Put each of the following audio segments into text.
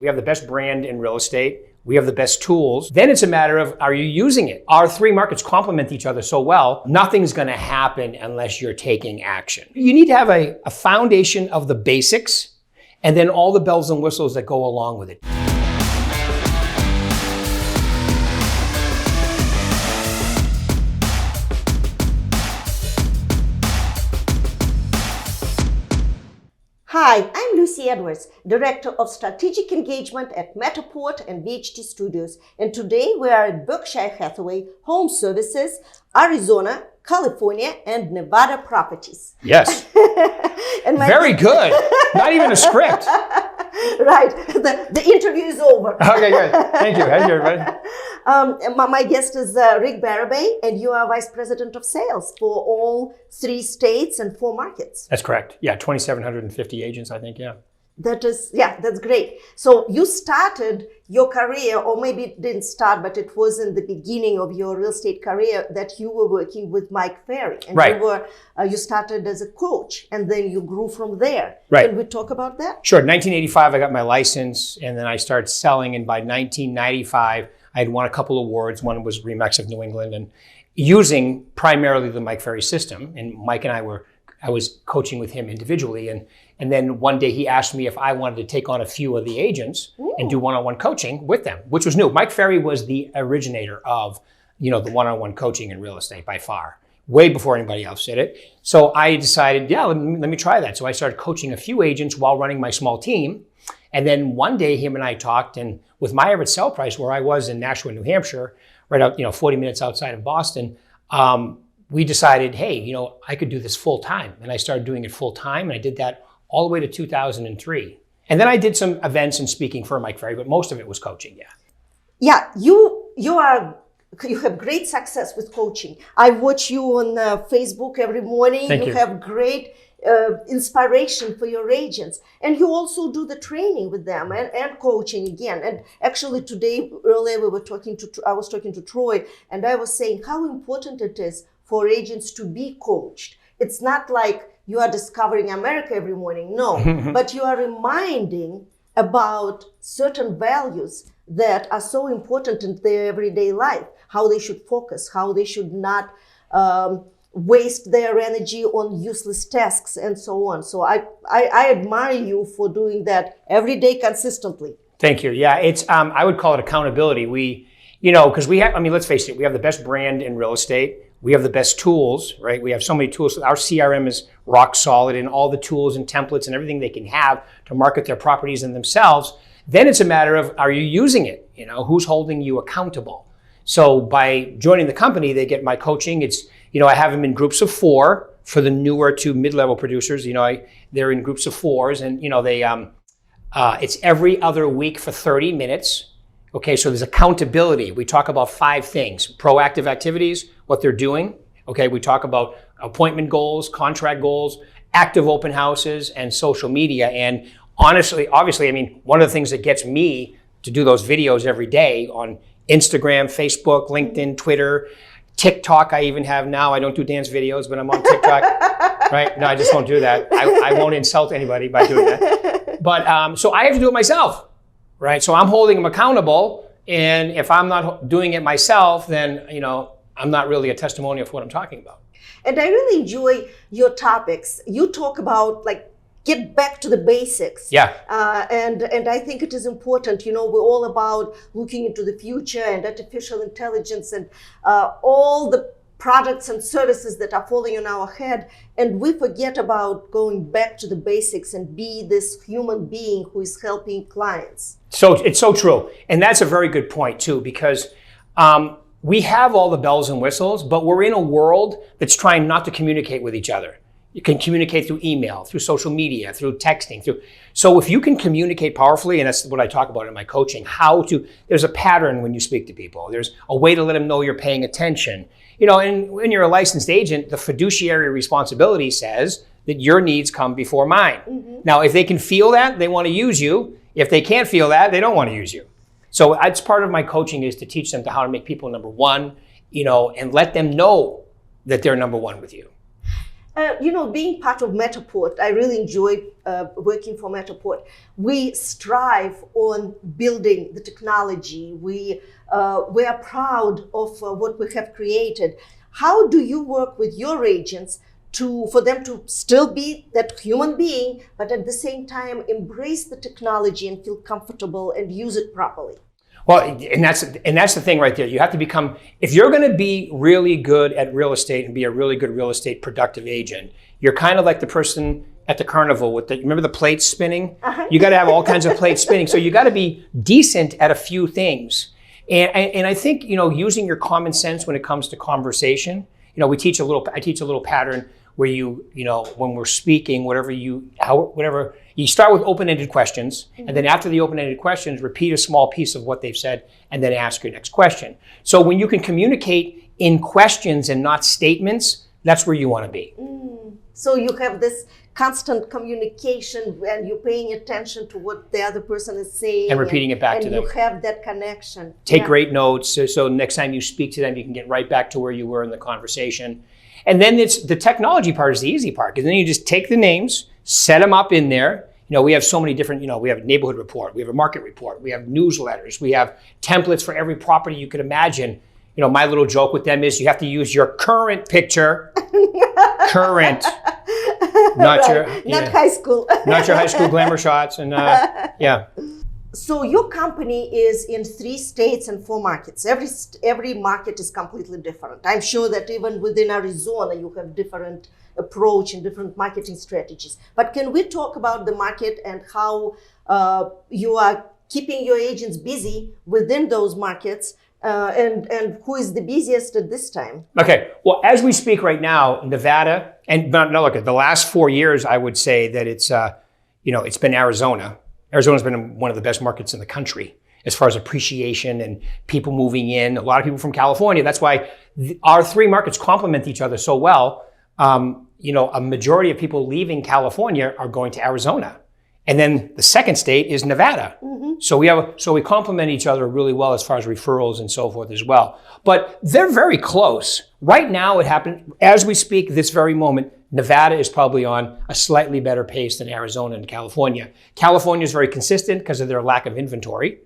We have the best brand in real estate. We have the best tools. Then it's a matter of, are you using it? Our three markets complement each other so well, nothing's gonna happen unless you're taking action. You need to have a foundation of the basics and then all the bells and whistles that go along with it. Hi, I'm Lucy Edwards, Director of Strategic Engagement at Matterport and BHHS Studios, and today we are at Berkshire Hathaway Home Services, Arizona, California, and Nevada properties. Yes. Very good. Not even a script. Right. The interview is over. Okay, good. Thank you. Thank you, everybody. My guest is Rick Berube, and you are Vice President of Sales for all 3 states and 4 markets. That's correct. Yeah, 2,750 agents, I think, yeah. That's great. So you started your career, or maybe it didn't start, but it was in the beginning of your real estate career that you were working with Mike Ferry. And right. You started as a coach, and then you grew from there. Right. Can we talk about that? Sure. 1985, I got my license, and then I started selling. And by 1995, I had won a couple awards. One was RE/MAX of New England, and using primarily the Mike Ferry system. And Mike and I was coaching with him individually. And then one day he asked me if I wanted to take on a few of the agents and do one-on-one coaching with them, which was new. Mike Ferry was the originator of, the one-on-one coaching in real estate by far, way before anybody else did it. So I decided, let me try that. So I started coaching a few agents while running my small team. And then one day him and I talked, and with my average sell price where I was in Nashua, New Hampshire, right out, 40 minutes outside of Boston, we decided, hey, I could do this full time. And I started doing it full time, and I did that all the way to 2003. And then I did some events and speaking for Mike Ferry, but most of it was coaching, yeah. Yeah, you have great success with coaching. I watch you on Facebook every morning. Thank you. Have great inspiration for your agents. And you also do the training with them and coaching again. And actually today, earlier I was talking to Troy, and I was saying how important it is for agents to be coached. It's not like you are discovering America every morning, no, but you are reminding about certain values that are so important in their everyday life, how they should focus, how they should not waste their energy on useless tasks and so on. So I admire you for doing that every day consistently. Thank you. Yeah, it's I would call it accountability. Because let's face it, we have the best brand in real estate. We have the best tools, right? We have so many tools. Our CRM is rock solid in all the tools and templates and everything they can have to market their properties and themselves. Then it's a matter of, are you using it? Who's holding you accountable? So by joining the company, they get my coaching. It's, I have them in groups of 4 for the newer to mid-level producers. They're in groups of 4s, and it's every other week for 30 minutes. Okay, so there's accountability. We talk about 5 things: proactive activities, what they're doing. Okay, we talk about appointment goals, contract goals, active open houses, and social media. And obviously, one of the things that gets me to do those videos every day on Instagram, Facebook, LinkedIn, Twitter, TikTok I even have now. I don't do dance videos, but I'm on TikTok, right? No, I just won't do that. I won't insult anybody by doing that. But so I have to do it myself. Right, so I'm holding them accountable, and if I'm not doing it myself, then I'm not really a testimonial of what I'm talking about. And I really enjoy your topics. You talk about get back to the basics. Yeah. And I think it is important. We're all about looking into the future and artificial intelligence and all the products and services that are falling on our head, and we forget about going back to the basics and be this human being who is helping clients. So it's so true. And that's a very good point too, because we have all the bells and whistles, but we're in a world that's trying not to communicate with each other. You can communicate through email, through social media, through texting. So if you can communicate powerfully, and that's what I talk about in my coaching, there's a pattern when you speak to people. There's a way to let them know you're paying attention. And when you're a licensed agent, the fiduciary responsibility says that your needs come before mine. Mm-hmm. Now, if they can feel that, they want to use you. If they can't feel that, they don't want to use you. So that's part of my coaching, is to teach them how to make people number one, and let them know that they're number one with you. Being part of Metaport, I really enjoy working for Metaport. We strive on building the technology. We are proud of what we have created. How do you work with your agents for them to still be that human being, but at the same time embrace the technology and feel comfortable and use it properly? Well, and that's the thing right there. You have to become, if you're going to be really good at real estate and be a really good real estate productive agent, you're kind of like the person at the carnival with remember the plates spinning? Uh-huh. You got to have all kinds of plates spinning. So you got to be decent at a few things. And I think, using your common sense when it comes to conversation, I teach a little pattern where when we're speaking, whatever you start with open-ended questions, and then after the open-ended questions, repeat a small piece of what they've said, and then ask your next question. So when you can communicate in questions and not statements, that's where you want to be. So you have this constant communication and you're paying attention to what the other person is saying. And repeating it back to them. And you have that connection. Take great notes, so next time you speak to them, you can get right back to where you were in the conversation. And then the technology part is the easy part, because then you just take the names, set them up in there. We have so many different, we have a neighborhood report, we have a market report, we have newsletters, we have templates for every property you could imagine. My little joke with them is you have to use your current picture, current, not high school, not your high school glamour shots, and yeah. So your company is in 3 states and 4 markets. Every market is completely different. I'm sure that even within Arizona, you have different approach and different marketing strategies. But can we talk about the market and how you are keeping your agents busy within those markets, and who is the busiest at this time? Okay. Well, as we speak right now, Nevada, and no, look, at the last 4 years, I would say that it's been Arizona. Arizona's been one of the best markets in the country as far as appreciation and people moving in. A lot of people from California. That's why our 3 markets complement each other so well. A majority of people leaving California are going to Arizona. And then the second state is Nevada. Mm-hmm. So we complement each other really well as far as referrals and so forth as well. But they're very close. Right now, it happened, as we speak, this very moment, Nevada is probably on a slightly better pace than Arizona and California. California is very consistent because of their lack of inventory,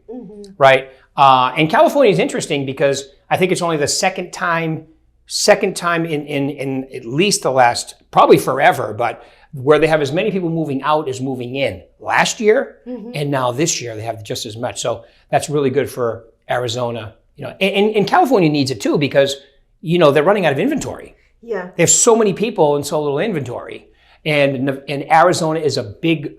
right? And California is interesting because I think it's only the second time in at least the last, probably forever, but where they have as many people moving out as moving in. Last year, and now this year, they have just as much. So that's really good for Arizona. And California needs it too because, they're running out of inventory. Yeah. They have so many people and so little inventory. And Arizona is a big,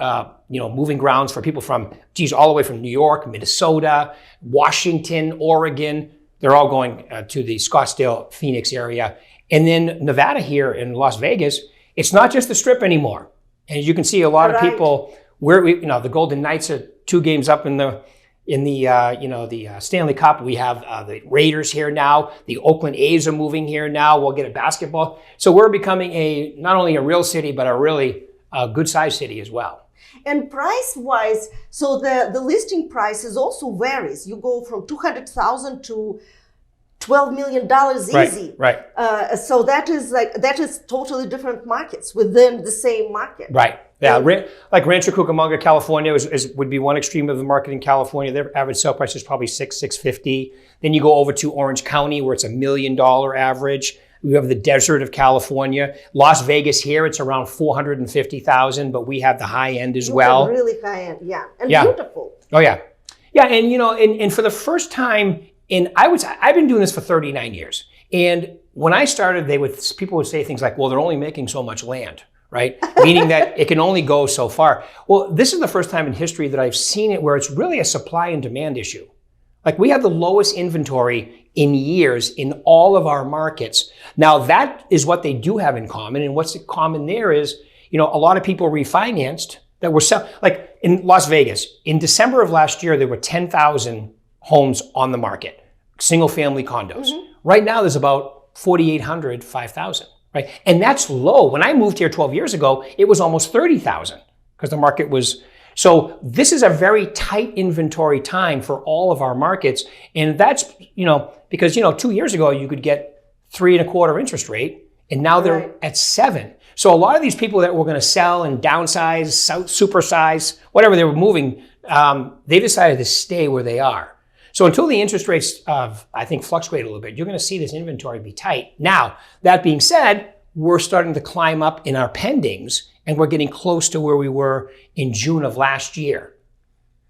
moving grounds for people from, all the way from New York, Minnesota, Washington, Oregon. They're all going to the Scottsdale, Phoenix area. And then Nevada here in Las Vegas, it's not just the Strip anymore. And as you can see, a lot of people, the Golden Knights are 2 games up in the Stanley Cup. We have the Raiders here now. The Oakland A's are moving here now. We'll get a basketball. So we're becoming not only a real city, but a really good-sized city as well. And price-wise, so the listing prices also varies. You go from $200,000 to $12 million easy. Right. So that is totally different markets within the same market. Right. Yeah. Like Rancho Cucamonga, California would be one extreme of the market in California. Their average sale price is probably $650. Then you go over to Orange County where it's $1 million average. We have the desert of California. Las Vegas here, it's around $450,000, but we have the high end as well. Really high end, yeah. And beautiful. Oh yeah. Yeah, and and for the first time I've been doing this for 39 years. And when I started, people would say things like, well, they're only making so much land, right? Meaning that it can only go so far. Well, this is the first time in history that I've seen it where it's really a supply and demand issue. Like we have the lowest inventory in years in all of our markets. Now that is what they do have in common. And what's common there is, a lot of people refinanced that were like in Las Vegas. In December of last year, there were 10,000 homes on the market, single family condos. Right now, there's about 4,800, 5,000, right? And that's low. When I moved here 12 years ago, it was almost 30,000 because the market was. So this is a very tight inventory time for all of our markets. And that's, because, 2 years ago, you could get 3.25% interest rate, and now they're at 7%. So a lot of these people that were going to sell and downsize, supersize, whatever they were moving, they decided to stay where they are. So until the interest rates, I think, fluctuate a little bit, you're going to see this inventory be tight. Now, that being said, we're starting to climb up in our pendings, and we're getting close to where we were in June of last year.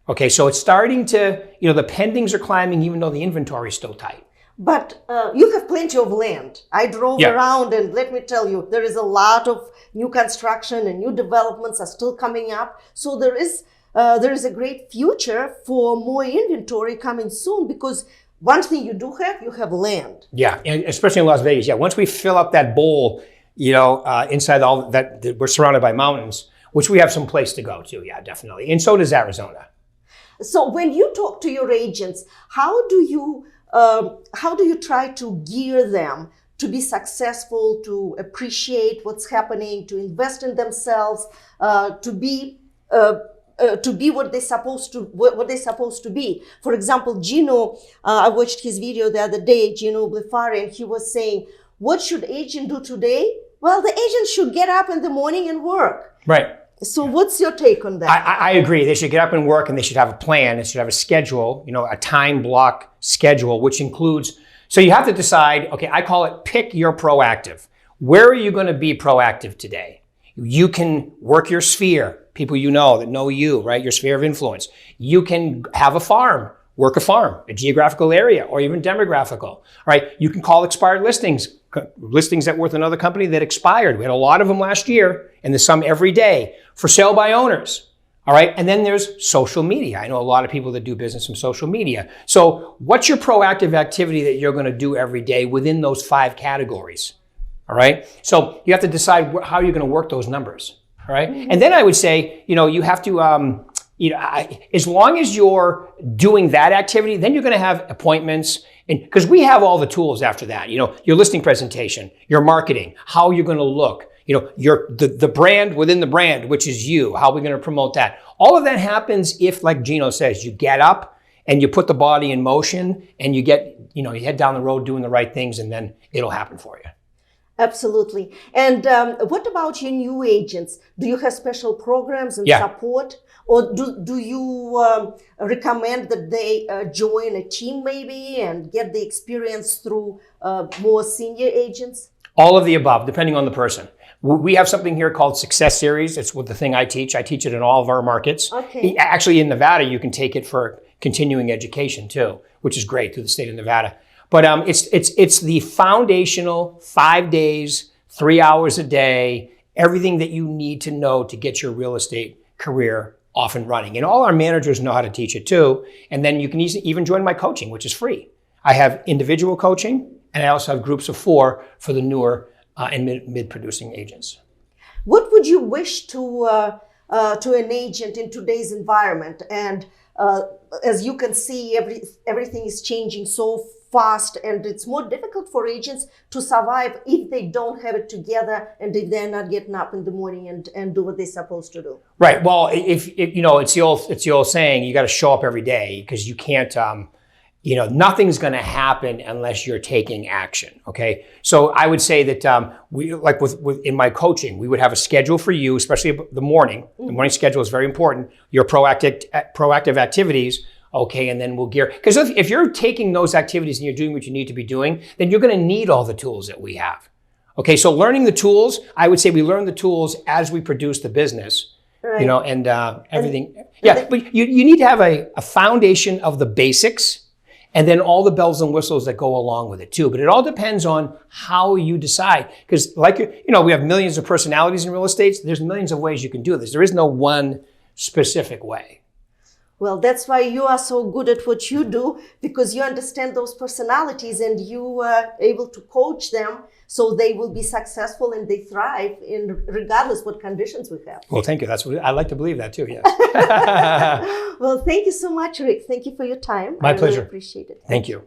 Okay, so it's starting to, the pendings are climbing even though the inventory is still tight. But you have plenty of land. I drove around, and let me tell you, there is a lot of new construction and new developments are still coming up. So there is a great future for more inventory coming soon, because one thing you have land. Yeah, and especially in Las Vegas. Yeah, once we fill up that bowl, inside all that, we're surrounded by mountains, which we have some place to go to. Yeah, definitely. And so does Arizona. So when you talk to your agents, how do you try to gear them to be successful, to appreciate what's happening, to invest in themselves, to be what they're supposed to be? For example, Gino, I watched his video the other day, Gino Blefari, and he was saying, what should agent do today? Well, the agent should get up in the morning and work. Right. So what's your take on that? I agree. They should get up and work, and they should have a plan. They should have a schedule, a time block schedule, which includes, so you have to decide, okay, I call it pick your proactive. Where are you going to be proactive today? You can work your sphere, people that know you, right? Your sphere of influence. You can have a farm, work a farm, a geographical area, or even demographical, right? You can call expired listings that worth another company that expired. We had a lot of them last year, and there's some every day. For sale by owners, all right? And then there's social media. I know a lot of people that do business from social media. So what's your proactive activity that you're going to do every day within those 5 categories, all right? So you have to decide how you're going to work those numbers, all right? And then I would say, you have to, as long as you're doing that activity, then you're going to have appointments, and because we have all the tools after that, your listing presentation, your marketing, how you're going to look, the brand within the brand, which is you, how we're going to promote that. All of that happens if, like Gino says, you get up and you put the body in motion, and you head down the road doing the right things, and then it'll happen for you. Absolutely. And what about your new agents? Do you have special programs and support? Or do you recommend that they join a team maybe and get the experience through more senior agents? All of the above, depending on the person. We have something here called Success Series. It's the thing I teach. I teach it in all of our markets. Okay. Actually, in Nevada, you can take it for continuing education too, which is great, through the state of Nevada. But it's the foundational 5 days, 3 hours a day, everything that you need to know to get your real estate career off and running. And all our managers know how to teach it too. And then you can even join my coaching, which is free. I have individual coaching, and I also have groups of 4 for the newer and mid-producing agents. What would you wish to an agent in today's environment? And as you can see, everything is changing so fast, and it's more difficult for agents to survive if they don't have it together, and if they're not getting up in the morning and do what they're supposed to do. Right. Well, if it's the old saying, you got to show up every day, because you can't. Nothing's going to happen unless you're taking action. Okay. So I would say that we, like in my coaching, we would have a schedule for you, especially the morning. Mm-hmm. The morning schedule is very important. Your proactive activities. Okay, and then we'll gear. Because if you're taking those activities and you're doing what you need to be doing, then you're going to need all the tools that we have. Okay, so learning the tools, I would say we learn the tools as we produce the business, right. And everything. But you need to have a foundation of the basics, and then all the bells and whistles that go along with it too. But it all depends on how you decide. Because we have millions of personalities in real estate. There's millions of ways you can do this. There is no one specific way. Well, that's why you are so good at what you do, because you understand those personalities and you are able to coach them so they will be successful and they thrive regardless what conditions we have. Well, thank you. That's what I like to believe that too, yes. Well, thank you so much, Rick. Thank you for your time. My pleasure. Really appreciate it. Thank you.